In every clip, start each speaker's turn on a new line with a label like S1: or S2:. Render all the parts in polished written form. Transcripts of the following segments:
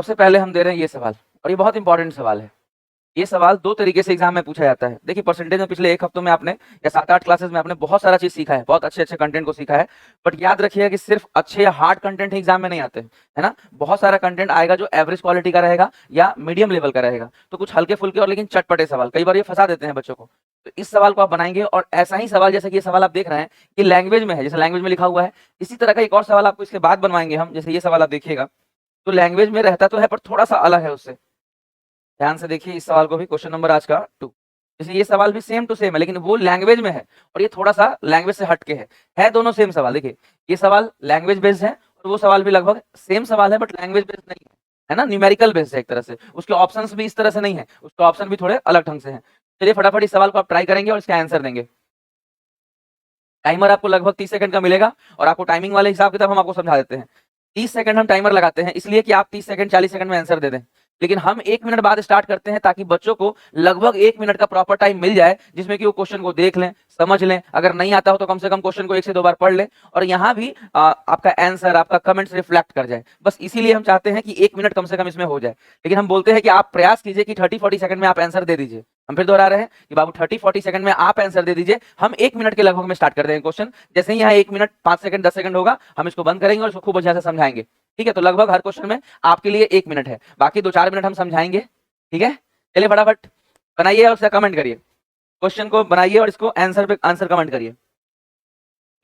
S1: सबसे पहले हम दे रहे हैं ये सवाल, और ये बहुत इंपॉर्टेंट सवाल है। ये सवाल दो तरीके से एग्जाम में पूछा जाता है। देखिए परसेंटेज में पिछले एक हफ्तों में आपने या 7-8 क्लासेस में आपने बहुत सारा चीज सीखा है, बहुत अच्छे अच्छे कंटेंट को सीखा है, बट याद रखिएगा कि सिर्फ अच्छे या हार्ड कंटेंट एग्जाम में नहीं आते, है ना। बहुत सारा कंटेंट आएगा जो एवरेज क्वालिटी का रहेगा या मीडियम लेवल का रहेगा, तो कुछ हल्के फुल्के और लेकिन चटपटे सवाल कई बार ये फंसा देते हैं बच्चों को। तो इस सवाल को आप बनाएंगे, और ऐसा ही सवाल जैसे कि ये सवाल आप देख रहे हैं कि लैंग्वेज में है, जैसे लैंग्वेज में लिखा हुआ है, इसी तरह का एक और सवाल आपको इसके बाद बनवाएंगे हम। जैसे ये सवाल आप देखिएगा तो लैंग्वेज में रहता तो है पर थोड़ा सा अलग है उससे। ध्यान से देखिए इस सवाल को भी, क्वेश्चन नंबर आज का 2। जैसे ये सवाल भी सेम टू सेम है, लेकिन वो लैंग्वेज में है और ये थोड़ा सा लैंग्वेज से हटके है दोनों सेम सवाल। देखिए ये सवाल लैंग्वेज बेस्ड है और वो सवाल भी लगभग सेम सवाल है, बट लैंग्वेज बेस्ड नहीं है ना, न्यूमेरिकल बेस्ड है एक तरह से। उसके ऑप्शंस भी इस तरह से नहीं है, उसके ऑप्शन भी थोड़े अलग ढंग से हैं। चलिए फटाफट इस सवाल को आप ट्राई करेंगे और इसका आंसर देंगे। टाइमर आपको लगभग 30 सेकंड का मिलेगा, और आपको टाइमिंग वाले हिसाब किताब हम आपको समझा देते हैं। 30 सेकंड हम टाइमर लगाते हैं इसलिए कि आप 30 सेकंड 40 सेकंड में आंसर दे दें, लेकिन हम 1 मिनट बाद स्टार्ट करते हैं ताकि बच्चों को लगभग 1 मिनट का प्रॉपर टाइम मिल जाए, जिसमें कि वो क्वेश्चन को देख लें, समझ लें, अगर नहीं आता हो तो कम से कम क्वेश्चन को 1 से 2 बार पढ़ लें, और यहाँ भी आपका आंसर, आपका कमेंट्स रिफ्लेक्ट कर जाए। बस इसीलिए हम चाहते हैं कि 1 मिनट कम से कम इसमें हो जाए। लेकिन हम बोलते हैं कि आप प्रयास कीजिए कि 30-40 सेकंड में आप आंसर दे दीजिए। हम फिर दोहरा रहे हैं कि बाबू 30-40 सेकंड में आप आंसर दे दीजिए। हम 1 मिनट के लगभग में स्टार्ट कर देंगे क्वेश्चन। जैसे ही यहाँ 1 मिनट 5 सेकंड 10 सेकंड होगा, हम इसको बंद करेंगे और इसको खूब अच्छा से समझाएंगे। ठीक है, तो लगभग हर क्वेश्चन में आपके लिए 1 मिनट है, बाकी 2-4 मिनट हम समझाएंगे। ठीक है, चलिए फटाफट बनाइए और उसका कमेंट करिए। क्वेश्चन को बनाइए और इसको आंसर पे आंसर कमेंट करिए।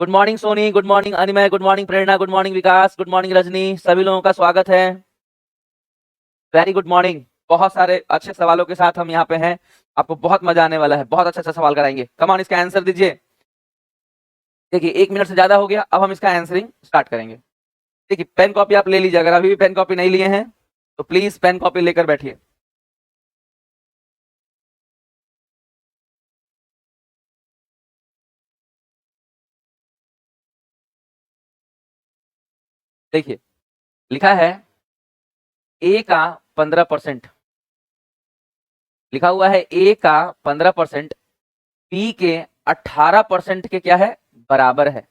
S1: Good morning Soni, good morning Animay, good morning Prerna, good morning Vikas, good morning Rajni, सभी लोगों का स्वागत है। Very good morning. बहुत सारे अच्छे सवालों के साथ हम यहाँ पे हैं, आपको बहुत मजा आने वाला है, बहुत अच्छा अच्छा सवाल कराएंगे। कम ऑन, इसका आंसर दीजिए। देखिए 1 मिनट से ज्यादा हो गया, अब हम इसका आंसरिंग स्टार्ट करेंगे। देखिए पेन कॉपी आप ले लीजिए, अगर अभी भी पेन कॉपी नहीं लिए हैं तो प्लीज पेन कॉपी लेकर बैठिए। देखिए लिखा है ए का 15%, लिखा हुआ है ए का 15% बी के 18% के क्या है, बराबर है।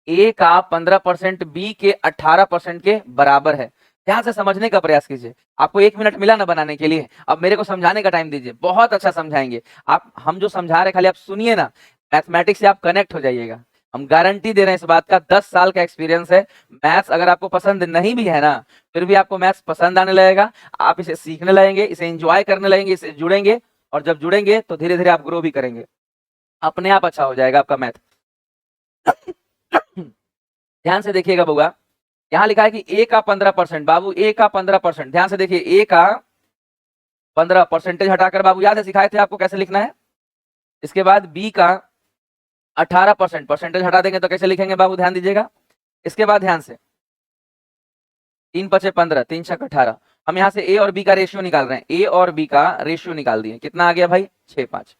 S1: ए का 15% बी के 18% के बराबर है। ध्यान से समझने का प्रयास कीजिए। आपको 1 मिनट मिला ना बनाने के लिए, अब मेरे को समझाने का टाइम दीजिए, बहुत अच्छा समझाएंगे। आप, हम जो समझा रहे खाली आप सुनिए ना, मैथमेटिक्स से आप कनेक्ट हो जाइएगा। हम गारंटी दे रहे हैं इस बात का, 10 साल का एक्सपीरियंस है। मैथ्स अगर आपको पसंद नहीं भी है ना, फिर भी आपको मैथ्स पसंद आने लगेगा, आप इसे सीखने लगेंगे, इसे एंजॉय करने लगेंगे, इसे जुड़ेंगे, और जब जुड़ेंगे तो धीरे धीरे आप ग्रो भी करेंगे, अपने आप अच्छा हो जाएगा आपका मैथ। ध्यान से देखिएगा बउआ, यहाँ लिखा है कि ए का 15%, बाबू ए का 15%, ध्यान से देखिए ए का 15 परसेंटेज हटाकर, बाबू याद है सिखाए थे आपको कैसे लिखना है। इसके बाद बी का 18%, परसेंटेज हटा देंगे तो कैसे लिखेंगे बाबू, ध्यान दीजिएगा। इसके बाद ध्यान से 3 पचे 15, 3 छक 18। हम यहाँ से ए और बी का रेशियो निकाल रहे हैं, ए और बी का रेशियो निकाल दिए, कितना आ गया भाई, 6-5।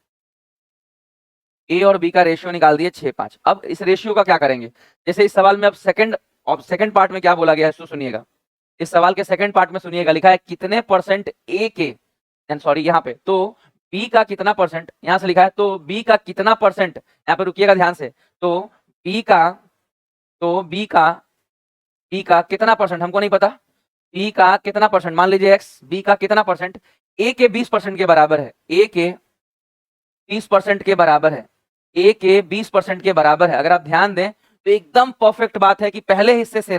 S1: ए और बी का रेशियो निकाल दिए 6-5। अब इस रेशियो का क्या करेंगे, जैसे इस सवाल में अब सेकंड पार्ट में क्या बोला गया है सुनिएगा। इस सवाल के सेकंड पार्ट में सुनिएगा, लिखा है कितने परसेंट ए के, सॉरी यहाँ पे तो बी का कितना परसेंट, यहां से लिखा है तो बी का कितना परसेंट, यहाँ पे रुकिएगा ध्यान से, तो बी का तो बी का कितना परसेंट हमको नहीं पता, बी का कितना परसेंट, मान लीजिए एक्स, बी का कितना परसेंट ए के 20% के बराबर है, ए के 20% के बराबर है, ए के 20% के बराबर है। अगर आप ध्यान दें तो एकदम परफेक्ट बात है कि पहले हिस्से से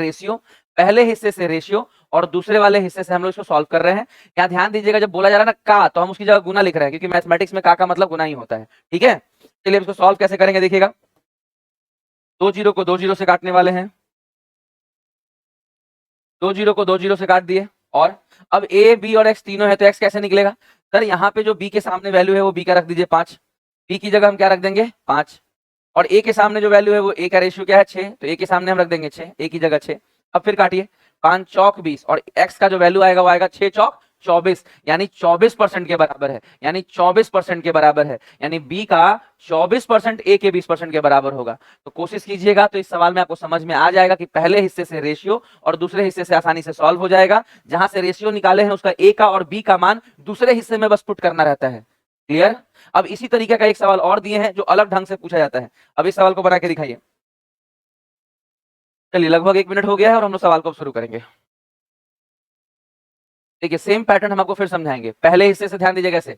S1: रेशियो और दूसरे वाले हिस्से से हम लोग इसको सॉल्व कर रहे हैं। यहाँ ध्यान दीजिएगा, जब बोला जा रहा है ना का, तो हम उसकी जगह गुना लिख रहे हैं, क्योंकि मैथमेटिक्स में का मतलब गुना ही होता है। ठीक है, चलिए इसको सॉल्व कैसे करेंगे देखिएगा। 2 जीरो को 2 जीरो से काटने वाले हैं, 2 जीरो को 2 जीरो से काट दिए, और अब ए बी और एक्स तीनों है तो एक्स कैसे निकलेगा सर, यहाँ पे जो बी के सामने वैल्यू है वो बी का रख दीजिए 5, बी की जगह हम क्या रख देंगे 5, और ए के सामने जो वैल्यू है वो ए का रेशियो क्या है 6, तो ए के सामने हम रख देंगे 6, ए की जगह 6। अब फिर काटिए, 5 चौक 20, और एक्स का जो वैल्यू आएगा वो आएगा 6 चौक 24, यानी 24% के बराबर है, यानी 24% के बराबर है, यानी बी का 24% ए के 20% के बराबर होगा। तो कोशिश कीजिएगा, तो इस सवाल में आपको समझ में आ जाएगा कि पहले हिस्से से रेशियो और दूसरे हिस्से से आसानी से सॉल्व हो जाएगा। जहां से रेशियो निकाले हैं उसका ए का और बी का मान दूसरे हिस्से में बस पुट करना रहता है। क्लियर। अब इसी तरीके का एक सवाल और दिए हैं जो अलग ढंग से पूछा जाता है, अब इस सवाल को बना के दिखाइए। चलिए लगभग 1 मिनट हो गया है और हम लोग सवाल को शुरू करेंगे। देखिए सेम पैटर्न हम आपको फिर समझाएंगे। पहले हिस्से से ध्यान दीजिएगा, ऐसे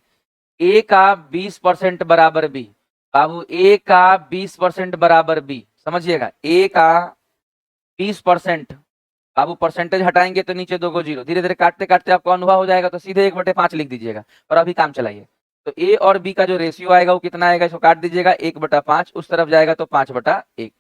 S1: ए का 20% बराबर बी, बाबू ए का 20% बराबर बी, समझिएगा ए का 20%, बाबू परसेंटेज हटाएंगे तो नीचे 2 को 0, धीरे धीरे काटते काटते आपको अनुभव हो जाएगा, तो सीधे 1/5 लिख दीजिएगा और अभी काम चलाइए। तो ए और बी का जो रेशियो आएगा वो कितना आएगा, इसको काट दीजिएगा, 1/5 उस तरफ जाएगा तो 5/1,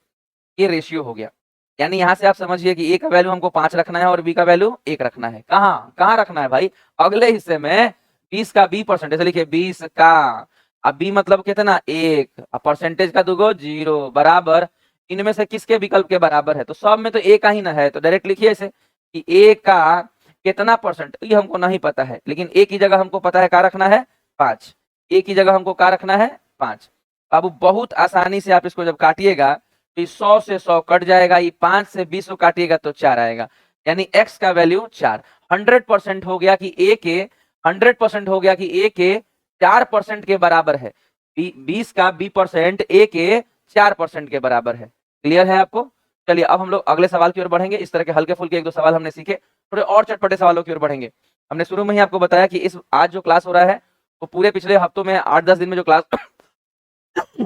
S1: ये रेशियो हो गया। यानी यहाँ से आप समझिए कि ए का वैल्यू हमको 5 रखना है और बी का वैल्यू 1 रखना है। कहाँ कहाँ रखना है भाई, अगले हिस्से में 20 का बी परसेंटेज लिखिए, 20 का, अब बी मतलब कितना 1, अब परसेंटेज का 2 को 0 बराबर, इनमें से किसके विकल्प के बराबर है, तो सब में तो ए का ही ना है, तो डायरेक्ट लिखिए इसे कि ए का कितना परसेंट, ये हमको नहीं पता है, लेकिन ए की जगह हमको पता है क्या रखना है 5, ए की जगह हमको क्या रखना है 5। अब बहुत आसानी से आप इसको जब काटिएगा तो 100 से 100 कट जाएगा, ये 5 से 20 को काटिएगा तो 4 आएगा, यानी x का वैल्यू 4। 100% हो गया कि a के 100% हो गया कि a के 4% के बराबर है, 20 का b परसेंट a के 4% के बराबर है। क्लियर है आपको? चलिए अब हम लोग अगले सवाल की ओर बढ़ेंगे। इस तरह के हल्के फुल्के 1-2 सवाल हमने सीखे, थोड़े और चटपटे सवालों की ओर बढ़ेंगे। हमने शुरू में ही आपको बताया कि इस आज जो क्लास हो रहा है वो पूरे पिछले हफ्तों में 8-10 दिन में जो क्लास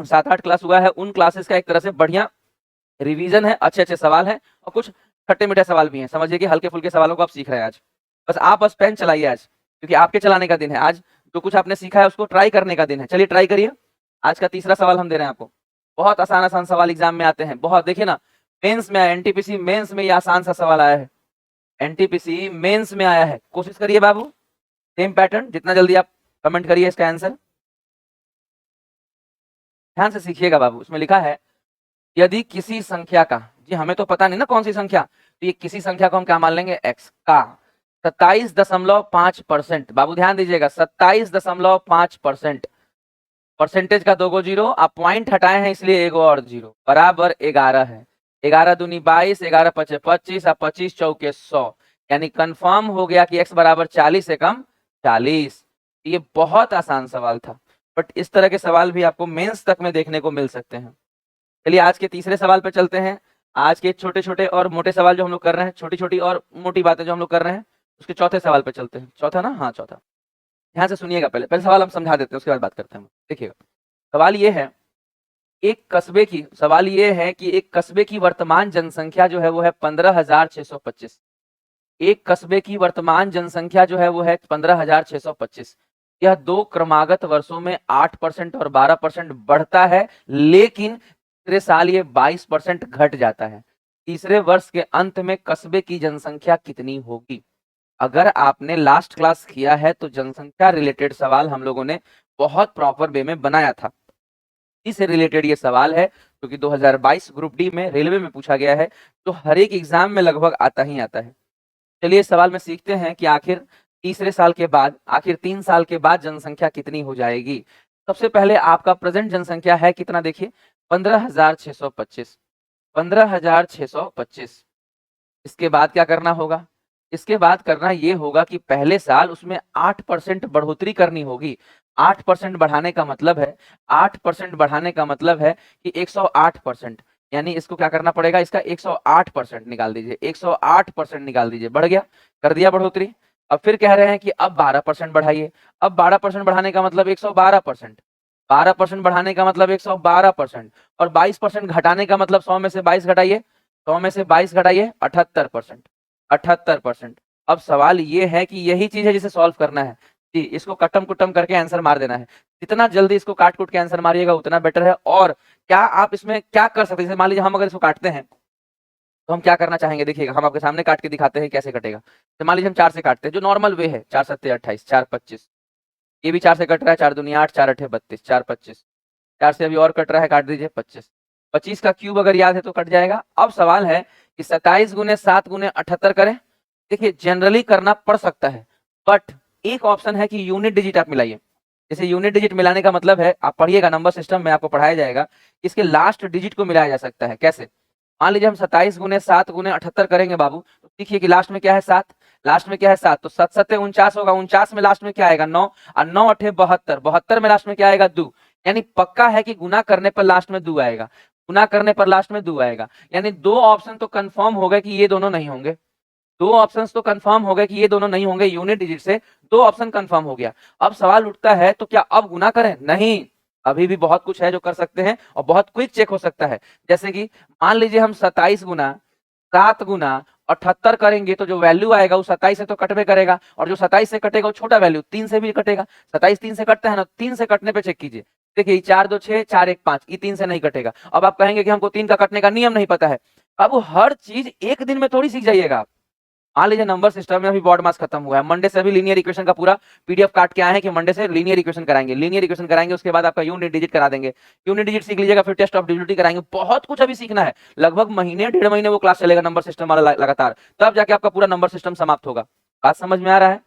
S1: 7-8 क्लास हुआ है उन क्लासेस का एक तरह से बढ़िया रिवीजन है, अच्छे अच्छे सवाल हैं और कुछ खट्टे मीठे सवाल भी हैं। समझिए कि हल्के फुल्के सवालों को आप सीख रहे हैं आज। बस पेन चलाइए आज, क्योंकि आपके चलाने का दिन है आज, जो कुछ आपने सीखा है उसको ट्राई करने का दिन है। चलिए ट्राई करिए। आज का तीसरा सवाल हम दे रहे हैं आपको, बहुत आसान आसान सवाल एग्जाम में आते हैं, बहुत देखिए ना, मेंस में आया, एनटीपीसी मेंस में ये आसान सा सवाल आया है, एनटीपीसी मेंस में आया है। कोशिश करिए बाबू, सेम पैटर्न, जितना जल्दी आप कमेंट करिए इसका आंसर। ध्यान से सीखिएगा बाबू, उसमें लिखा है यदि किसी संख्या का, जी हमें तो पता नहीं ना कौन सी संख्या, तो ये किसी संख्या को हम क्या मान लेंगे x का 27.5%, बाबू ध्यान दीजिएगा 27.5%, परसेंटेज का 2 को 0, आप पॉइंट हटाए हैं इसलिए एक और 0 बराबर 11 है। 11 दूनी 22, 11 पचे 25, अब 25 चौके 100, यानी कंफर्म हो गया कि x बराबर 40 से कम 40। ये बहुत आसान सवाल था, बट इस तरह के सवाल भी आपको मेंस तक में देखने को मिल सकते हैं। चलिए आज के तीसरे सवाल पे चलते हैं। आज के छोटे छोटे और मोटे सवाल जो हम लोग कर रहे हैं, छोटी छोटी और मोटी बातें जो हम लोग कर रहे हैं, उसके चौथे सवाल पे चलते हैं। चौथा ना, हाँ चौथा। ध्यान से सुनिएगा, पहले सवाल हम समझा देते हैं, उसके बाद बात करते हैं। देखिएगा सवाल ये है, सवाल ये है कि एक कस्बे की वर्तमान जनसंख्या जो है वो है 15,625। एक कस्बे की वर्तमान जनसंख्या जो है वो है 15,625। यह 2 क्रमागत वर्षों में 8% और 12% बढ़ता है, लेकिन तीसरे साल ये 22% घट जाता है। तीसरे वर्ष के अंत में कस्बे की जनसंख्या कितनी होगी? अगर आपने लास्ट क्लास किया है तो जनसंख्या रिलेटेड सवाल हम लोगों ने बहुत प्रॉपर वे में बनाया था, इससे रिलेटेड ये सवाल है, क्योंकि 2022 ग्रुप डी में रेलवे में पूछा गया है, तो हर एक एग्जाम में लगभग आता ही आता है। चलिए सवाल में सीखते हैं कि आखिर तीसरे साल के बाद, आखिर 3 साल के बाद जनसंख्या कितनी हो जाएगी। सबसे पहले आपका प्रेजेंट जनसंख्या है कितना, देखिए 15,625, 15,625। इसके बाद क्या करना होगा? इसके बाद करना ये होगा कि पहले साल उसमें 8% बढ़ोतरी करनी होगी। 8% बढ़ाने का मतलब है, 8% बढ़ाने का मतलब है कि 108%, यानी इसको क्या करना पड़ेगा, इसका 108% निकाल दीजिए, 108% निकाल दीजिए, बढ़ गया, कर दिया बढ़ोतरी। अब फिर कह रहे हैं कि अब 12% बढ़ाइए। अब 12% बढ़ाने का मतलब 112%, 12% बढ़ाने का मतलब 112%, और 22% घटाने का मतलब 100 में से 22 घटाइए, 100 में से 22 घटाइए 78%, 78%। अब सवाल ये है कि यही चीज है जिसे सॉल्व करना है जी, इसको कटम कुटम करके आंसर मार देना है। जितना जल्दी इसको काट कूट के आंसर मारिएगा उतना बेटर है। और क्या आप इसमें क्या कर सकते हैं, जैसे मान लीजिए हम अगर इसको काटते हैं तो हम क्या करना चाहेंगे, देखिएगा हम आपके सामने काट के दिखाते हैं कैसे कटेगा। तो मान लीजिए हम 4 से काटते हैं, जो नॉर्मल वे है, 4 7 28, 4 25, ये भी 4 से कट रहा है, 4 दूनी 8, 4 8 32, 4 25, 4 से अभी और कट रहा है, काट दीजिए 25, 25 का क्यूब अगर याद है तो कट जाएगा। अब सवाल है कि 27 गुने 7 गुने 78 करें। देखिए जनरली करना पड़ सकता है, बट एक ऑप्शन है कि यूनिट डिजिट आप मिलाइए। जैसे यूनिट डिजिट मिलाने का मतलब है, आप पढ़िएगा नंबर सिस्टम में आपको पढ़ाया जाएगा, इसके लास्ट डिजिट को मिलाया जा सकता है। कैसे? मान लीजिए हम 27 गुने 7 गुने 78 करेंगे बाबू, तो देखिए कि लास्ट में क्या है 7, लास्ट में क्या है 7, तो 7 7 49 होगा, 49 में लास्ट में क्या आएगा 9, और 9 8 72, 72 में लास्ट में क्या आएगा 2, यानी पक्का है कि गुना करने पर लास्ट में 2 आएगा, गुना करने पर लास्ट में 2 आएगा, यानी 2 ऑप्शन तो कंफर्म हो गए कि ये दोनों नहीं होंगे। दो ऑप्शंस तो कंफर्म हो गए कि ये दोनों नहीं होंगे यूनिट डिजिट से, दो ऑप्शन कंफर्म हो गया। अब सवाल उठता है तो क्या अब गुना करें? नहीं, अभी भी बहुत कुछ है जो कर सकते हैं और बहुत क्विक चेक हो सकता है। जैसे कि मान लीजिए हम 27 गुना 7 गुना 78 करेंगे तो जो वैल्यू आएगा वो 27 से तो कटवे करेगा, और जो 27 से कटेगा वो छोटा वैल्यू 3 से भी कटेगा। 27 3 से कटता है ना, 3 से कटने पे चेक कीजिए, देखिए 4 2 6 4 1 5, ये 3 से नहीं कटेगा। अब आप कहेंगे कि हमको 3 का कटने का नियम नहीं पता है। अब वो हर चीज एक दिन में थोड़ी सीख जाइएगा आप। मान लीजिए नंबर सिस्टम में अभी बोर्ड मास खत्म हुआ है, मंडे से अभी लीनियर इक्वेशन का पूरा पीडीएफ काट के आए हैं कि मंडे से लीनियर इक्वेशन कराएंगे, लीनियर इक्वेशन कराएंगे, उसके बाद आपका यूनिट डिजिट करा देंगे, यूनिट डिजिट सीख लीजिएगा, फिर टेस्ट ऑफ डिविजिबिलिटी कराएंगे। बहुत कुछ अभी सीखना है, लगभग महीने 1.5 महीने वो क्लास चलेगा नंबर सिस्टम वाला लगातार, तब जाके आपका पूरा नंबर सिस्टम समाप्त होगा। बात समझ में आ रहा है?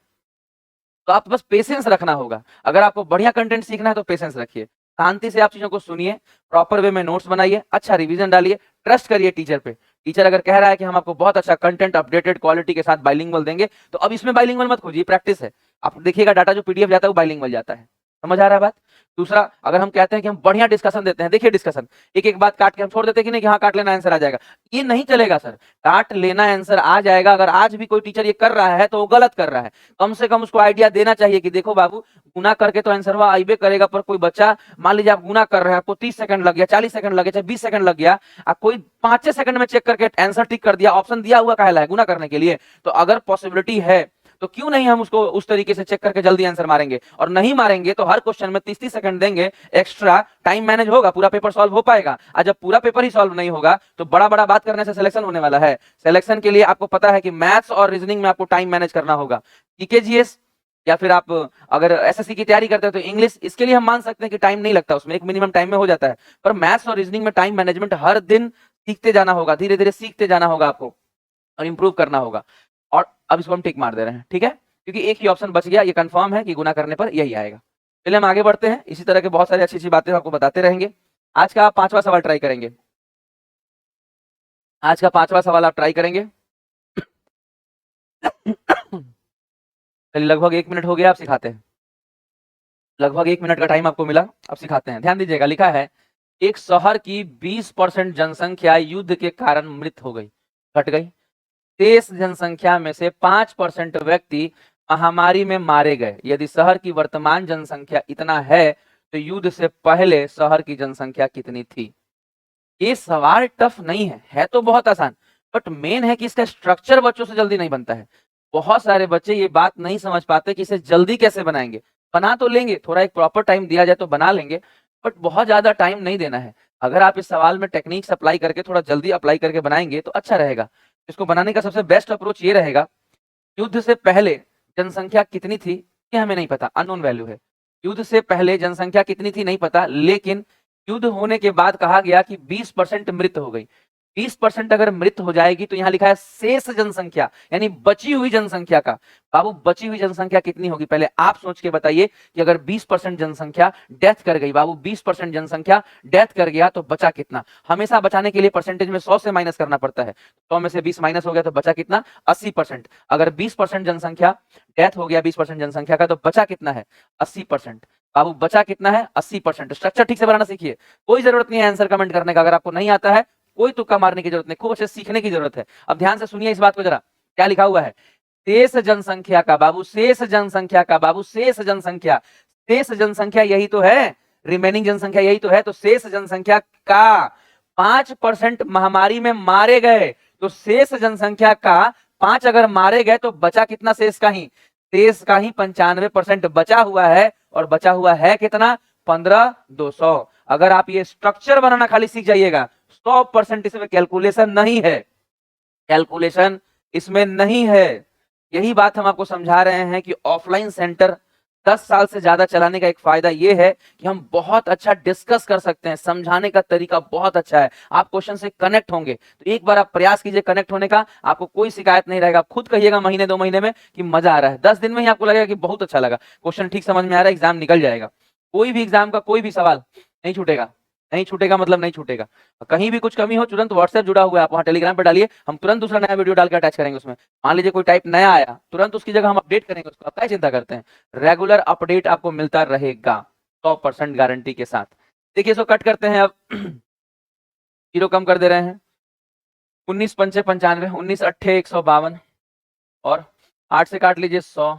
S1: तो आप बस पेशेंस रखना होगा। अगर आपको बढ़िया कंटेंट सीखना है तो पेशेंस रखिए, शांति से आप चीजों को सुनिए, प्रॉपर वे में नोट्स बनाइए, अच्छा रिवीजन डालिए, ट्रस्ट करिए टीचर पे। टीचर अगर कह रहा है कि हम आपको बहुत अच्छा कंटेंट अपडेटेड क्वालिटी के साथ बाइलिंगुअल देंगे, तो अब इसमें बाइलिंगुअल मत खोजिए, प्रैक्टिस है। आप देखिएगा डाटा जो पीडीएफ जाता है वो बाइलिंगुअल जाता है। समझ आ रहा है बात? दूसरा, अगर हम कहते हैं कि हम बढ़िया डिस्कशन देते हैं, देखिए डिस्कशन एक एक बात काट के हम छोड़ देते हैं कि नहीं कि हाँ काट लेना आंसर आ जाएगा, ये नहीं चलेगा सर। काट लेना आंसर आ जाएगा, अगर आज भी कोई टीचर ये कर रहा है तो वो गलत कर रहा है। कम से कम उसको आइडिया देना चाहिए कि देखो बाबू, गुना करके तो आंसर वह आइबे करेगा, पर कोई बच्चा मान लीजिए आप गुना कर रहे हैं, आपको 30 सेकंड लग गया, 40 सेकंड लग गया, चाहे 20 सेकंड लग गया, आप कोई 5 सेकंड में चेक करके आंसर टिक कर दिया, ऑप्शन दिया हुआ काहे है गुना करने के लिए, तो अगर पॉसिबिलिटी है तो क्यों नहीं हम उसको उस तरीके से चेक करके जल्दी आंसर मारेंगे। और नहीं मारेंगे तो हर क्वेश्चन में 30-30 सेकंड देंगे, एक्स्ट्रा टाइम मैनेज होगा, पूरा पेपर सॉल्व हो पाएगा। और जब पूरा पेपर ही सॉल्व नहीं होगा तो बड़ा बड़ा बात करने से सिलेक्शन होने वाला है। सिलेक्शन के लिए आपको पता है कि मैथ्स और रीजनिंग में आपको टाइम मैनेज करना होगा। जीकेजीएस या फिर आप अगर एसएससी की तैयारी करते हैं तो इंग्लिश, इसके लिए हम मान सकते हैं कि टाइम नहीं लगता, उसमें एक मिनिमम टाइम में हो जाता है। पर मैथ्स और रीजनिंग में टाइम मैनेजमेंट हर दिन सीखते जाना होगा, धीरे धीरे सीखते जाना होगा आपको और इंप्रूव करना होगा। और अब इसको हम टिक मार दे रहे हैं, ठीक है, क्योंकि एक ही ऑप्शन बच गया, ये कंफर्म है कि गुना करने पर यही आएगा। चलिए हम आगे बढ़ते हैं, इसी तरह के बहुत सारी अच्छी अच्छी बातें आपको बताते रहेंगे। आज का 5वां सवाल ट्राई करेंगे, आज का 5वां सवाल आप ट्राई करेंगे। चलिए लगभग 1 मिनट हो गया, आप सिखाते हैं, लगभग 1 मिनट का टाइम आपको मिला, अब सिखाते हैं। ध्यान दीजिएगा, लिखा है एक शहर की 20% जनसंख्या युद्ध के कारण मृत हो गई, घट गई। शेष जनसंख्या में से 5% व्यक्ति महामारी में मारे गए। यदि शहर की वर्तमान जनसंख्या इतना है तो युद्ध से पहले शहर की जनसंख्या कितनी थी? ये सवाल टफ नहीं है तो बहुत आसान, बट मेन है कि इसका स्ट्रक्चर बच्चों से जल्दी नहीं बनता है। बहुत सारे बच्चे ये बात नहीं समझ पाते कि इसे जल्दी कैसे बनाएंगे। बना तो लेंगे, थोड़ा एक प्रॉपर टाइम दिया जाए तो बना लेंगे, बट बहुत ज्यादा टाइम नहीं देना है। अगर आप इस सवाल में टेक्निक्स अप्लाई करके थोड़ा जल्दी अप्लाई करके बनाएंगे तो अच्छा रहेगा। इसको बनाने का सबसे बेस्ट अप्रोच ये रहेगा, युद्ध से पहले जनसंख्या कितनी थी ये हमें नहीं पता, अननोन वैल्यू है। युद्ध से पहले जनसंख्या कितनी थी नहीं पता, लेकिन युद्ध होने के बाद कहा गया कि 20% मृत हो गई। 20% अगर मृत हो जाएगी तो यहां लिखा है शेष जनसंख्या, यानी बची हुई जनसंख्या का। बाबू बची हुई जनसंख्या कितनी होगी पहले आप सोच के बताइए कि अगर 20% जनसंख्या डेथ कर गई, बाबू 20% जनसंख्या डेथ कर गया तो बचा कितना? हमेशा बचाने के लिए परसेंटेज में 100 से माइनस करना पड़ता है। 100 में से 20 माइनस हो गया तो बचा कितना? 80%। अगर 20% जनसंख्या डेथ हो गया 20% जनसंख्या का तो बचा कितना है? 80%। बाबू बचा कितना है? 80%। स्ट्रक्चर ठीक से बनाना सीखिए, कोई जरूरत नहीं है आंसर कमेंट करने का, अगर आपको नहीं आता है कोई तुक्का मारने की जरूरत नहीं, खूब अच्छे सीखने की जरूरत है। अब ध्यान से सुनिए इस बात को जरा, क्या लिखा हुआ है? शेष जनसंख्या का, बाबू शेष जनसंख्या का, बाबू शेष जनसंख्या, शेष जनसंख्या यही तो है, रिमेनिंग जनसंख्या यही तो है। तो शेष जनसंख्या का 5% महामारी में मारे गए, तो शेष जनसंख्या का 5 अगर मारे गए तो बचा कितना? शेष का ही, शेष का ही 95% बचा हुआ है, और बचा हुआ है कितना? 15,200। अगर आप ये स्ट्रक्चर बनाना खाली सीख जाइएगा, 100% इसमें कैलकुलेशन नहीं है, कैलकुलेशन इसमें नहीं है। यही बात हम आपको समझा रहे हैं कि ऑफलाइन सेंटर 10 साल से ज्यादा चलाने का एक फायदा यह है कि हम बहुत अच्छा डिस्कस कर सकते हैं, समझाने का तरीका बहुत अच्छा है, आप क्वेश्चन से कनेक्ट होंगे। तो एक बार आप प्रयास कीजिए कनेक्ट होने का, आपको कोई शिकायत नहीं रहेगा। आप खुद कहिएगा महीने 2 महीने में कि मजा आ रहा है, 10 दिन में ही आपको लगेगा कि बहुत अच्छा लगा, क्वेश्चन ठीक समझ में आ रहा है, एग्जाम निकल जाएगा। कोई भी एग्जाम का कोई भी सवाल नहीं छूटेगा, नहीं छूटेगा मतलब नहीं छूटेगा। कहीं भी कुछ कमी हो तुरंत व्हाट्सएप जुड़ा हुआ है, आप वहां टेलीग्राम पे डालिए, हम तुरंत दूसरा नया वीडियो डाल के अटैच करेंगे उसमें। मान लीजिए कोई टाइप नया आया, तुरंत उसकी जगह हम अपडेट करेंगे उसको, आप क्या चिंता करते हैं? रेगुलर अपडेट आपको मिलता रहेगा 100% गारंटी के साथ। देखिए इसको कट करते हैं, अब 0 कम कर दे रहे हैं, 19 पंचे 95, 19 अट्ठे 152, और 8 से काट लीजिए 100,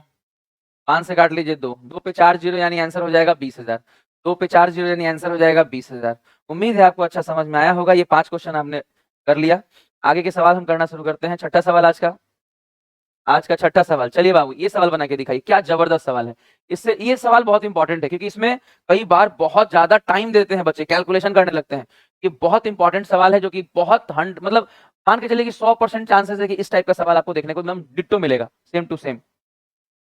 S1: 5 से काट लीजिए 2, 2 पे 4 जीरो यानी आंसर हो जाएगा 20,000, 2 पे 4 जीरो यानी आंसर हो जाएगा 20,000। उम्मीद है आपको अच्छा समझ में आया होगा। ये 5 क्वेश्चन आपने कर लिया। आगे के सवाल हम करना शुरू करते हैं। छठा सवाल आज का छठा सवाल। चलिए बाबू ये सवाल बना के दिखाइए, क्या जबरदस्त सवाल है। इससे ये सवाल बहुत इंपॉर्टेंट है क्योंकि इसमें कई बार बहुत ज्यादा टाइम देते हैं बच्चे, कैलकुलेशन करने लगते हैं। ये बहुत इंपॉर्टेंट सवाल है जो कि बहुत मतलब मान के चलिए कि 100% चांसेस है कि इस टाइप का सवाल आपको देखने को एकदम डिट्टो मिलेगा, सेम टू सेम।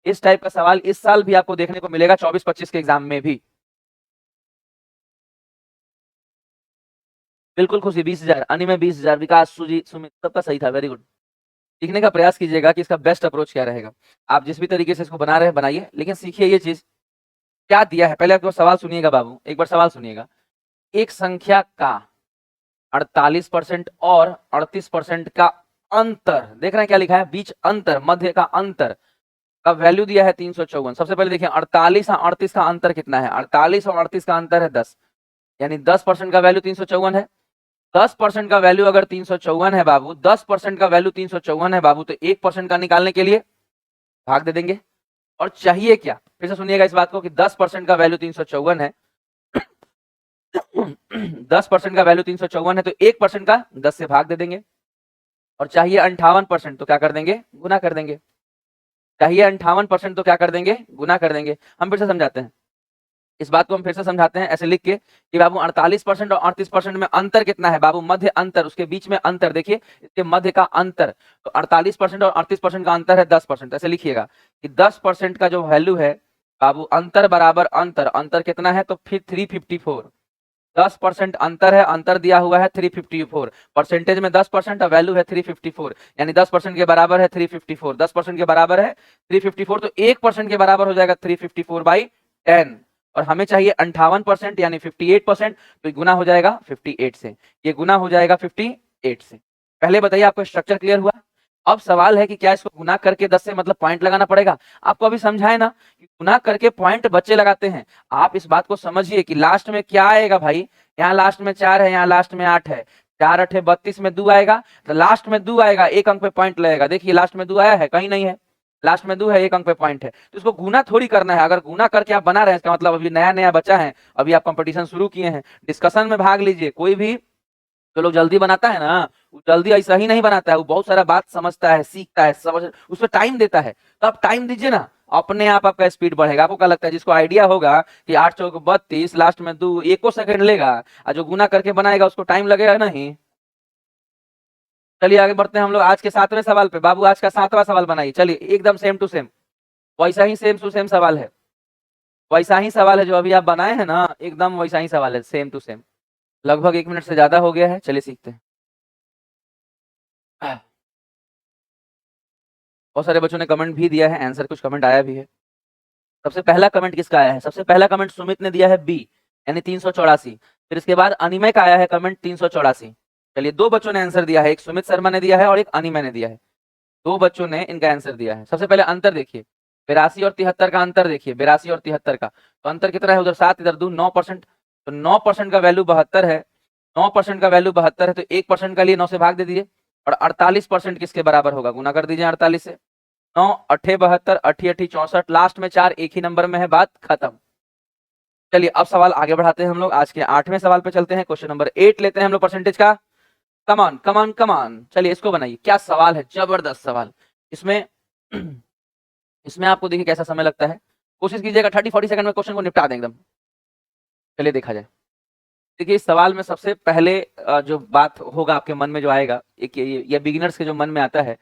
S1: इस टाइप का सवाल इस साल भी आपको देखने को मिलेगा 24-25 के एग्जाम में भी। बिल्कुल खुशी 20,000, अनिमे 20,000, विकास, सुजीत, सुमित, सबका सही था, वेरी गुड। सीखने का प्रयास कीजिएगा कि इसका बेस्ट अप्रोच क्या रहेगा। आप जिस भी तरीके से इसको बना रहे हैं बनाइए, लेकिन सीखिए ये चीज क्या दिया है। पहले आपको सवाल सुनिएगा बाबू, एक बार सवाल सुनिएगा। एक संख्या का 48% और 38% का अंतर, देख रहे हैं क्या लिखा है, बीच अंतर, मध्य का अंतर का वैल्यू दिया है 354। सबसे पहले देखिए 48 और 38 का अंतर कितना है। 48 और 38 का अंतर है 10, यानी 10% का वैल्यू 354 है। 10% का वैल्यू अगर 354 है बाबू, 10% का वैल्यू 354 है बाबू, तो 1% का निकालने के लिए भाग दे देंगे। और चाहिए क्या, फिर से सुनिएगा इस बात को कि 10% का वैल्यू 354 है 10% का वैल्यू 354 है तो 1% का 10 से भाग दे देंगे। और चाहिए 58% तो क्या कर देंगे, गुना कर देंगे। चाहिए 58% तो क्या कर देंगे, गुना कर देंगे। हम फिर से समझाते हैं इस बात को, हम फिर से समझाते हैं ऐसे लिख के कि बाबू 48% और 38% में अंतर कितना है बाबू, मध्य अंतर, उसके बीच में अंतर देखिए, इसके मध्य का अंतर। तो 48% और 38% का अंतर है 10%। ऐसे लिखिएगा कि 10% का जो वैल्यू है बाबू, अंतर बराबर अंतर, अंतर कितना है तो फिर 354। 10% अंतर है, अंतर दिया हुआ है 354, परसेंटेज में 10% और वैल्यू है 354, यानी 10% के बराबर है 354, 10% के बराबर है 354, तो 1% के बराबर हो जाएगा 354/10। और हमें चाहिए 58% यानी 58%, तो गुना हो जाएगा 58 से, ये गुना हो जाएगा 58 से। पहले बताइए आपको स्ट्रक्चर क्लियर हुआ। अब सवाल है कि क्या इसको गुना करके 10 से मतलब पॉइंट लगाना पड़ेगा। आपको अभी समझाए ना कि गुना करके पॉइंट बच्चे लगाते हैं। आप इस बात को समझिए कि लास्ट में क्या आएगा भाई, यहाँ लास्ट में 4 है, यहाँ लास्ट में 8 है, 4 8 32 में 2 आएगा, तो लास्ट में 2 आएगा, एक अंक पे पॉइंट लगेगा। देखिए लास्ट में 2 आया है, कहीं नहीं है, लास्ट में 2 है, एक अंक पे पॉइंट है। तो इसको गुना थोड़ी करना है। अगर गुना करके आप बना रहे हैं इसका मतलब अभी नया नया बच्चा है, अभी आप कंपटीशन शुरू किए हैं, डिस्कशन में भाग लीजिए। कोई भी जो लोग जल्दी बनाता है ना, वो जल्दी ऐसा ही नहीं बनाता है, वो बहुत सारा बात समझता है, सीखता है, समझ, उसमें टाइम देता है। तो आप टाइम दीजिए ना, अपने आप आपका स्पीड बढ़ेगा। आपको क्या लगता है, जिसको आइडिया होगा कि 8 चौक 32, लास्ट में 2, एको सेकंड लेगा, और जो गुना करके बनाएगा उसको टाइम लगेगा नहीं। चलिए आगे बढ़ते हैं हम लोग आज के 7वें सवाल पे। बाबू आज का 7वां सवाल बनाइए, चलिए एकदम सेम टू सेम, वैसा ही सेम टू सेम सवाल है, वैसा ही सवाल है जो अभी आप बनाए हैं ना, एकदम वैसा ही सवाल है, सेम टू सेम। लगभग 1 मिनट से ज्यादा हो गया है, चलिए सीखते हैं। बहुत सारे बच्चों ने कमेंट भी दिया है, आंसर कुछ कमेंट आया भी है। सबसे पहला कमेंट किसका आया है, सबसे पहला कमेंट सुमित ने दिया है बी, यानी 384। फिर इसके बाद अनिमय का आया है कमेंट 384। चलिए 2 बच्चों ने आंसर दिया है, एक सुमित शर्मा ने दिया है और एक अनिमय ने दिया है। 2 बच्चों ने इनका आंसर दिया है। सबसे पहले अंतर देखिए, 82 और 73 का अंतर देखिए, 82 और 73 का तो अंतर कितना है, उधर 7 इधर 2, 9%। तो 9% का वैल्यू 72 है, 9% का वैल्यू 72 है, तो 1% का लिए 9 से भाग दे दीजिए। और 48% किसके बराबर होगा, गुना कर दीजिए 48 से। 9 अट्ठे 72, अट्ठी अट्ठी 64, लास्ट में 4, एक ही नंबर में है, बात खत्म। चलिए अब सवाल आगे बढ़ाते हैं हम लोग, आज के 8वें सवाल पे चलते हैं। क्वेश्चन नंबर 8 लेते हैं हम लोग परसेंटेज का। कमान कमान कमान, चलिए इसको बनाइए। क्या सवाल है, जबरदस्त सवाल। इसमें इसमें आपको देखिए कैसा समय लगता है, कोशिश कीजिएगा 30-40 सेकंड में क्वेश्चन को निपटा दें एकदम। चलिए देखा जाए। देखिए इस सवाल में सबसे पहले जो बात होगा आपके मन में जो आएगा, एक ये बिगिनर्स के जो मन में आता है,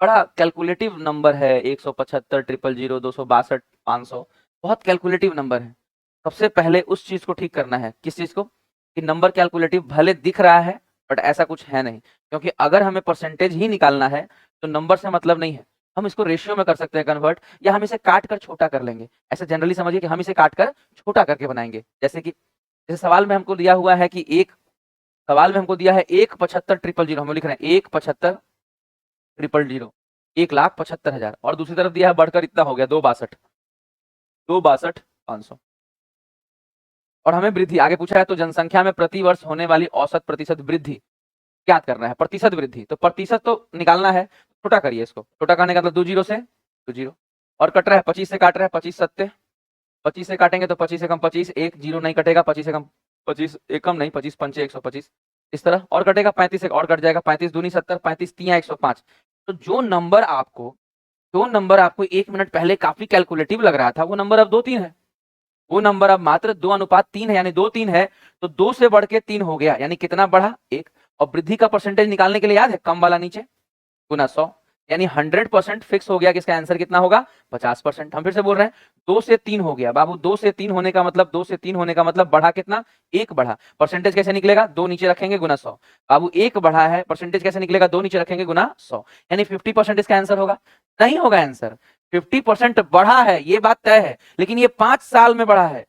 S1: बड़ा कैलकुलेटिव नंबर है 175 000 262 500, बहुत कैलकुलेटिव नंबर है। सबसे पहले उस चीज को ठीक करना है, किस चीज को, कि नंबर कैलकुलेटिव भले दिख रहा है बट ऐसा कुछ है नहीं। क्योंकि अगर हमें परसेंटेज ही निकालना है तो नंबर से मतलब नहीं है। हम इसको रेशियो में कर सकते हैं कन्वर्ट, या हम इसे काट कर छोटा कर लेंगे। ऐसे जनरली समझिए कि हम इसे काट कर छोटा करके बनाएंगे। जैसे कि जैसे सवाल में हमको दिया हुआ है कि एक सवाल में हमको दिया है 1,75,000, हम लिख रहे हैं 1,75,000, 1,75,000, और दूसरी तरफ दिया है बढ़कर इतना हो गया 2,62,500। और हमें वृद्धि आगे पूछा है, तो जनसंख्या में प्रति वर्ष होने वाली औसत प्रतिशत वृद्धि ज्ञात करना है, प्रतिशत वृद्धि। तो प्रतिशत तो निकालना है, छोटा करिए इसको, छोटा करने का मतलब 2 जीरो से 2 जीरो, और कट रहा है 25 से काट रहा है, 25 सत्ते 25 से काटेंगे तो 25 से कम 25, एक जीरो नहीं कटेगा, 25 से कम 25, एक कम नहीं 25 पंचे 125, इस तरह और कटेगा, 35 से और कट जाएगा, 35 दूनी 70, 35 तिया 105। तो जो नंबर आपको 1 मिनट पहले काफी कैलकुलेटिव लग रहा था, वो नंबर अब 2-3 है, वो नंबर अब मात्र 2:3 है, यानी 2-3 है, तो 2 से बढ़ के 3 हो गया, यानी कितना बढ़ा 1। और वृद्धि का परसेंटेज निकालने के लिए याद है, कम वाला नीचे गुना 100, यानी 100% फिक्स हो गया कि इसका आंसर कितना होगा 50%। हम फिर से बोल रहे हैं 2 से 3 हो गया बाबू, 2 से 3 होने का मतलब 2 से 3 होने का मतलब बढ़ा कितना 1 बढ़ा, परसेंटेज कैसे निकलेगा 2 नीचे रखेंगे गुना 100, बाबू 1 बढ़ा है, परसेंटेज कैसे निकलेगा 2 नीचे रखेंगे गुना 100, यानी 50% इसका आंसर होगा। नहीं होगा आंसर, 50% बढ़ा है ये बात तय है, लेकिन ये 5 साल में बढ़ा है,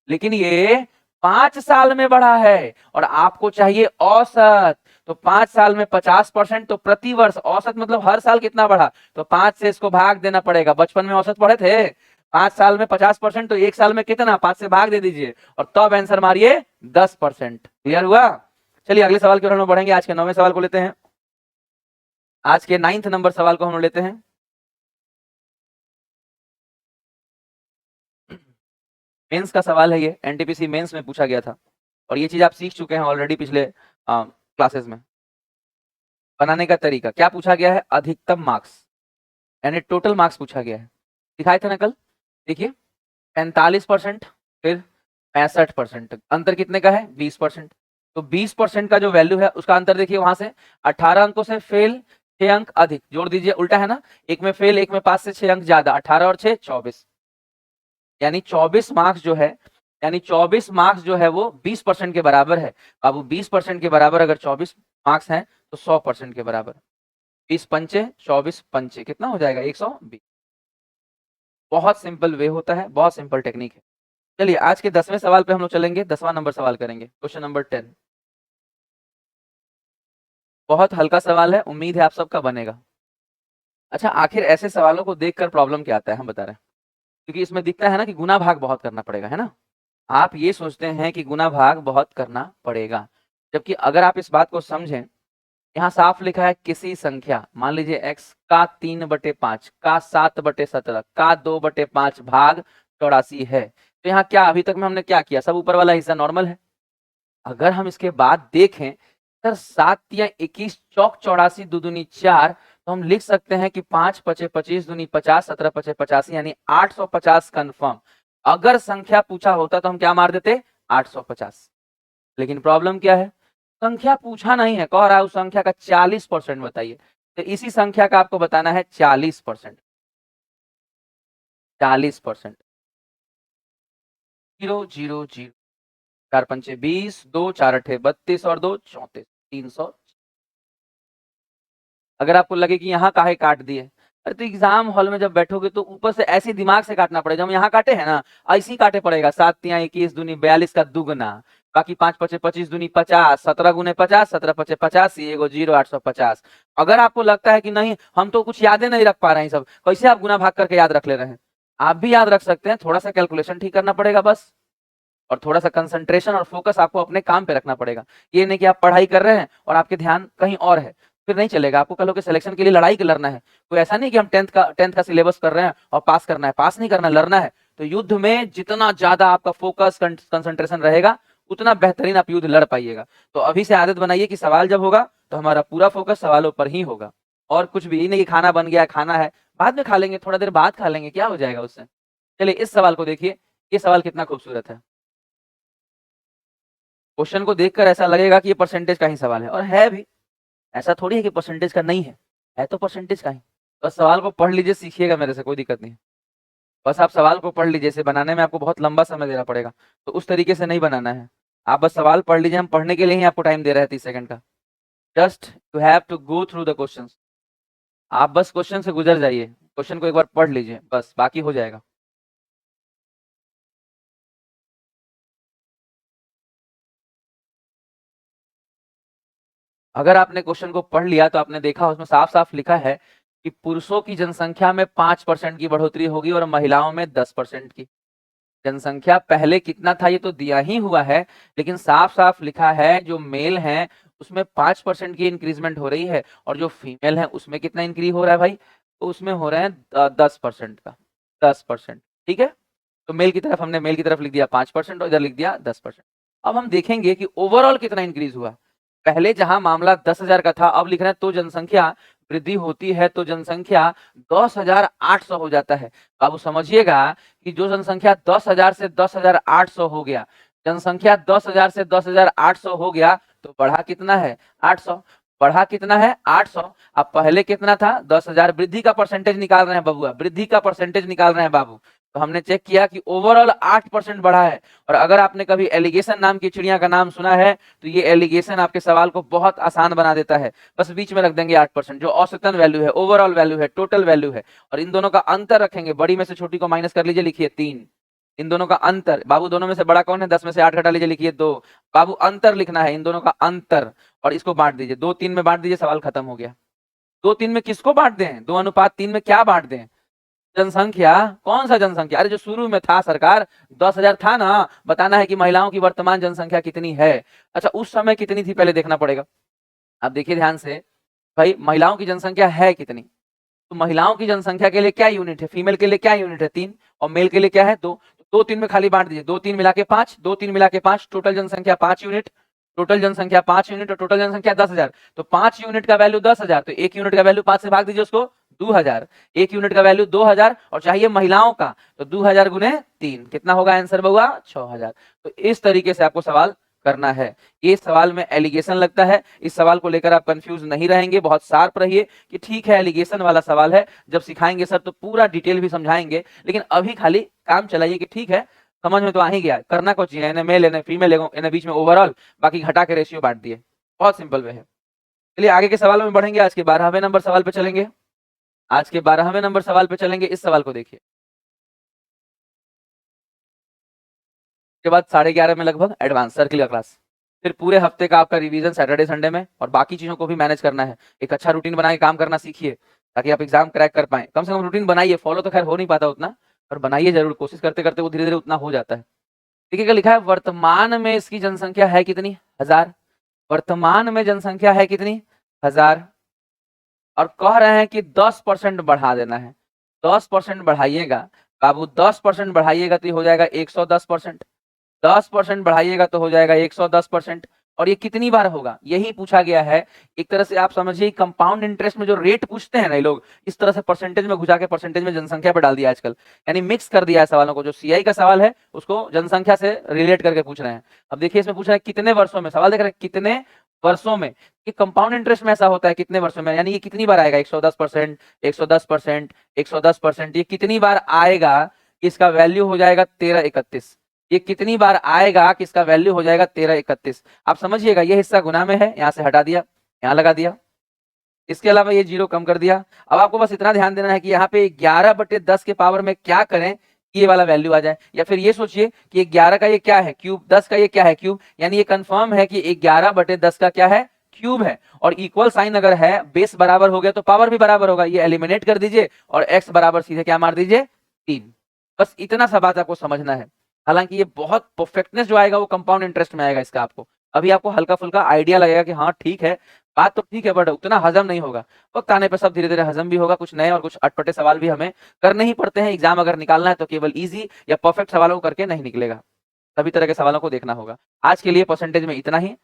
S1: लेकिन ये 5 साल में बढ़ा है, और आपको चाहिए औसत, तो 5 साल में 50%, तो प्रति वर्ष औसत मतलब हर साल कितना बढ़ा, तो 5 से इसको भाग देना पड़ेगा। बचपन में औसत पढ़े थे, 5 साल में 50%, तो 1 साल में कितना 5 से भाग दे दीजिए, और तब आंसर मारिए 10%। क्लियर हुआ? चलिए अगले सवाल की ओर हम बढ़ेंगे, आज के 9वें सवाल को लेते हैं, आज के 9th नंबर सवाल को हम लेते हैं। मेंस का सवाल है ये, एनटीपीसी मेंस में पूछा गया था, और ये चीज आप सीख चुके हैं ऑलरेडी पिछले क्लासेस में। बनाने का तरीका क्या पूछा गया है, अधिकतम मार्क्स यानी टोटल मार्क्स पूछा गया है, दिखाए थे ना कल, देखिए 45% फिर 65%, अंतर कितने का है 20%, तो 20% का जो वैल्यू है उसका अंतर देखिए, वहां से 18 अंकों से फेल 6 अंक अधिक, जोड़ दीजिए, उल्टा है ना, एक में फेल एक में 5 से 6 अंक ज्यादा, 18 और 6 24, यानी 24 मार्क्स जो है, यानी 24 मार्क्स जो है वो 20% के बराबर है। बाबू 20% के बराबर अगर 24 मार्क्स हैं तो 100% के बराबर, 20 पंचे 24 पंचे कितना हो जाएगा 120। बहुत सिंपल वे होता है, बहुत सिंपल टेक्निक है। चलिए आज के 10वें सवाल पे हम लोग चलेंगे, 10वां नंबर सवाल करेंगे, क्वेश्चन नंबर 10। बहुत हल्का सवाल है, उम्मीद है आप सबका बनेगा। अच्छा, आखिर ऐसे सवालों को देखकर प्रॉब्लम क्या आता है हम बता रहे हैं, क्योंकि इसमें दिखता है ना कि गुना भाग बहुत करना पड़ेगा, है ना, आप ये सोचते हैं कि गुना भाग बहुत करना पड़ेगा, जबकि अगर आप इस बात को समझें, यहाँ साफ लिखा है किसी संख्या, मान लीजिए x का 3/5 का 7/17 का 2/5 भाग 84 है, तो यहाँ क्या अभी तक में हमने क्या किया, सब ऊपर वाला हिस्सा नॉर्मल है। अगर हम इसके बाद देखें सर 7 या 21 चौक 84 दूनी 4, तो हम लिख सकते हैं कि 5 पचे 25 दूनी 50 17 पचे 85, यानी 850 कंफर्म। अगर संख्या पूछा होता तो हम क्या मार देते 850, लेकिन प्रॉब्लम क्या है, संख्या पूछा नहीं है, कह रहा है उस संख्या का 40% बताइए, तो इसी संख्या का आपको बताना है 40%, 40%, 0 0 0, 4 पंचे 20, 2 4 अठे 32 और 2 34, 300। अगर आपको लगे कि यहाँ काहे काट दिए, अरे तो एग्जाम हॉल में जब बैठोगे तो ऊपर से ऐसे दिमाग से काटना पड़ेगा, हम यहाँ काटे हैं ना ऐसे ही काटे पड़ेगा, 7 तिया 21 दूनी 42 का दुगना, बाकी 5 पचे 25 दूनी 50, 17 गुने 50, 17 पचे 85, एगो 0 850। अगर आपको लगता है कि नहीं हम तो कुछ यादें नहीं रख पा रहे हैं, सब कैसे आप गुना भाग करके याद रख ले रहे हैं, आप भी याद रख सकते हैं, थोड़ा सा कैलकुलेशन ठीक करना पड़ेगा बस, और थोड़ा सा कंसंट्रेशन और फोकस आपको अपने काम पे रखना पड़ेगा। ये नहीं कि आप पढ़ाई कर रहे हैं और आपके ध्यान कहीं और है, फिर नहीं चलेगा, आपको कल के सिलेक्शन के लिए लड़ाई लड़ना है। कोई ऐसा नहीं कि हम 10th का सिलेबस कर रहे हैं और पास करना है, पास नहीं करना, लड़ना है। तो युद्ध में जितना ज्यादा आपका फोकस कंसंट्रेशन रहेगा उतना बेहतरीन आप युद्ध लड़ पाइएगा। तो अभी से आदत बनाइए कि सवाल जब होगा तो हमारा पूरा फोकस सवालों पर ही होगा, और कुछ भी नहीं कि खाना बन गया, खाना है बाद में खा लेंगे, थोड़ा देर बाद खा लेंगे, क्या हो जाएगा उससे। चलिए इस सवाल को देखिए, ये सवाल कितना खूबसूरत है। क्वेश्चन को देखकर ऐसा लगेगा कि ये परसेंटेज का ही सवाल है, और है भी, ऐसा थोड़ी है कि परसेंटेज का नहीं है तो परसेंटेज का ही। बस सवाल को पढ़ लीजिए, सीखिएगा मेरे से, कोई दिक्कत नहीं है। बस आप सवाल को पढ़ लीजिए, इसे बनाने में आपको बहुत लंबा समय देना पड़ेगा, तो उस तरीके से नहीं बनाना है। आप बस सवाल पढ़ लीजिए, हम पढ़ने के लिए ही आपको टाइम दे रहे हैं 30 सेकंड का। Just you have to go through the question, आप बस क्वेश्चन से गुजर जाइए, क्वेश्चन को एक बार पढ़ लीजिए, बस बाकी हो जाएगा। अगर आपने क्वेश्चन को पढ़ लिया तो आपने देखा उसमें साफ साफ लिखा है कि पुरुषों की जनसंख्या में 5% की बढ़ोतरी होगी और महिलाओं में 10% की। जनसंख्या पहले कितना था ये तो दिया ही हुआ है, लेकिन साफ साफ लिखा है जो मेल हैं उसमें 5% की इंक्रीजमेंट हो रही है, और जो फीमेल है उसमें कितना इंक्रीज हो रहा है भाई, तो उसमें हो रहा है 10% का, 10%। ठीक है, तो मेल की तरफ हमने मेल की तरफ लिख दिया 5% और इधर लिख दिया 10%। अब हम देखेंगे कि ओवरऑल कितना इंक्रीज हुआ। पहले जहां मामला 10,000 का था, अब लिख रहे हैं तो जनसंख्या वृद्धि होती है तो जनसंख्या 10,800 हो जाता है। बाबू समझिएगा कि जो जनसंख्या 10,000 से 10,800 हो गया, जनसंख्या 10,000 से 10,800 हो गया, तो बढ़ा कितना है 800। बढ़ा कितना है 800। अब पहले कितना था 10,000, वृद्धि का परसेंटेज निकाल रहे हैं बबुआ, वृद्धि का परसेंटेज निकाल रहे हैं बाबू। तो हमने चेक किया कि ओवरऑल 8% बढ़ा है। और अगर आपने कभी एलिगेशन नाम की चिड़िया का नाम सुना है, तो ये एलिगेशन आपके सवाल को बहुत आसान बना देता है। बस बीच में रख देंगे 8%, जो औसतन वैल्यू है, ओवरऑल वैल्यू है, टोटल वैल्यू है, और इन दोनों का अंतर रखेंगे, बड़ी में से छोटी को माइनस कर लीजिए, लिखिए 3। इन दोनों का अंतर, बाबू दोनों में से बड़ा कौन है, 10 में से 8 घटा लीजिए, लिखिए 2। बाबू अंतर लिखना है, इन दोनों का अंतर, और इसको बांट दीजिए, 2-3 में बांट दीजिए, सवाल खत्म हो गया। 2-3 में किसको बांट दें, 2:3 में क्या बांट दें, जनसंख्या। कौन सा जनसंख्या, अरे जो शुरू में था सरकार 10,000 था ना, बताना है कि महिलाओं की वर्तमान जनसंख्या कितनी है। अच्छा, उस समय कितनी थी पहले देखना पड़ेगा। अब देखिए ध्यान से, भाई महिलाओं की जनसंख्या है कितनी, तो महिलाओं की जनसंख्या के लिए क्या यूनिट है, फीमेल के लिए क्या यूनिट है 3, और मेल के लिए क्या है 2। 2-3 में खाली बांट दीजिए, 2-3 मिला के 5, 2-3 मिला के 5, टोटल जनसंख्या 5 यूनिट, टोटल जनसंख्या 5 यूनिट, और टोटल जनसंख्या 10,000। तो 5 यूनिट का वैल्यू 10,000, तो 1 यूनिट का वैल्यू 5 से भाग दीजिए उसको, 2,000। 1 यूनिट का वैल्यू 2,000, और चाहिए महिलाओं का, तो 2,000 गुने 3, कितना होगा आंसर बउआ, 6,000। तो इस तरीके से आपको सवाल करना है। ये सवाल में एलिगेशन लगता है, इस सवाल को लेकर आप कंफ्यूज नहीं रहेंगे, बहुत शार्प रहिए कि ठीक है एलिगेशन वाला सवाल है, जब सिखाएंगे सर तो पूरा डिटेल भी समझाएंगे, लेकिन अभी खाली काम चलाइए कि ठीक है समझ में तो आ ही गया, करना कुछ है, इन्हें मेल इन्हें फीमेल इन्हें बीच में ओवरऑल, बाकी घटा के रेशियो बांट दिए, बहुत सिंपल वे है। चलिए आगे के सवालों में बढ़ेंगे, आज के 12वें नंबर सवाल पे चलेंगे। आज के 12वें नंबर सवाल पे चलेंगे, इस सवाल को देखिए। के बाद 11:30 में लगभग एडवांस सर्किल का क्लास, फिर पूरे हफ्ते का आपका रिवीजन सैटरडे संडे में, और बाकी चीजों को भी मैनेज करना है। एक अच्छा रूटीन बना के काम करना सीखिए, ताकि आप एग्जाम क्रैक कर पाए। कम से कम रूटीन बनाइए, फॉलो तो खैर हो नहीं पाता उतना, पर बनाइए जरूर, कोशिश करते करते वो धीरे धीरे उतना हो जाता है। देखिए क्या लिखा है, वर्तमान में इसकी जनसंख्या है कितनी, 1000। वर्तमान में जनसंख्या है कितनी, 1000, और कह रहे हैं कि 10% बढ़ा देना है। 10% बढ़ाइएगा बाबू, 10% बढ़ाइएगा तो हो जाएगा 110%, 10% बढ़ाइएगा तो हो जाएगा 110%। और ये कितनी बार होगा, यही पूछा गया है। एक तरह से आप समझिए कंपाउंड इंटरेस्ट में जो रेट पूछते हैं ना ये लोग, इस तरह से परसेंटेज में घुसा के परसेंटेज में जनसंख्या पे डाल दिया आजकल, यानी मिक्स कर दिया है सवालों को। जो सीआई का सवाल है उसको जनसंख्या से रिलेट करके पूछ रहे हैं। अब देखिए इसमें पूछ रहे हैं कितने वर्षों में, सवाल देख रहे हैं कितने वर्षों में। ये कंपाउंड इंटरेस्ट में ऐसा होता है कितने वर्षों में, यानी ये कितनी बार आएगा, 110%, 110%, 110%, ये कितनी बार आएगा, इसका वैल्यू हो जाएगा 1331। ये कितनी बार आएगा कि इसका वैल्यू हो जाएगा 1331। आप समझिएगा ये हिस्सा गुना में है, यहां से हटा दिया, यहां लगा दिया, इसके अलावा ये 0 कम कर दिया। अब आपको बस इतना ध्यान देना है कि यहाँ पे 11/10 के पावर में क्या करें कि ये वाला वैल्यू आ जाए। या फिर ये सोचिए कि 11 का ये क्या है, क्यूब, 10 का ये क्या है, क्यूब, यानी ये कंफर्म है कि 11/10 का क्या है, क्यूब है। और इक्वल साइन अगर है, बेस बराबर हो गया तो पावर भी बराबर होगा, ये एलिमिनेट कर दीजिए और x बराबर सीधे क्या मार दीजिए, 3। बस इतना सा बात आपको समझना है। हालांकि ये बहुत परफेक्टनेस जो आएगा वो कंपाउंड इंटरेस्ट में आएगा इसका। आपको अभी आपको हल्का फुल्का आइडिया लगेगा कि हाँ ठीक है, बात तो ठीक है, बट उतना हजम नहीं होगा। वक्त आने पर सब धीरे धीरे हजम भी होगा। कुछ नए और कुछ अटपटे सवाल भी हमें करने ही पड़ते हैं। एग्जाम अगर निकालना है तो केवल इजी या परफेक्ट सवालों को करके नहीं निकलेगा, सभी तरह के सवालों को देखना होगा। आज के लिए परसेंटेज में इतना ही।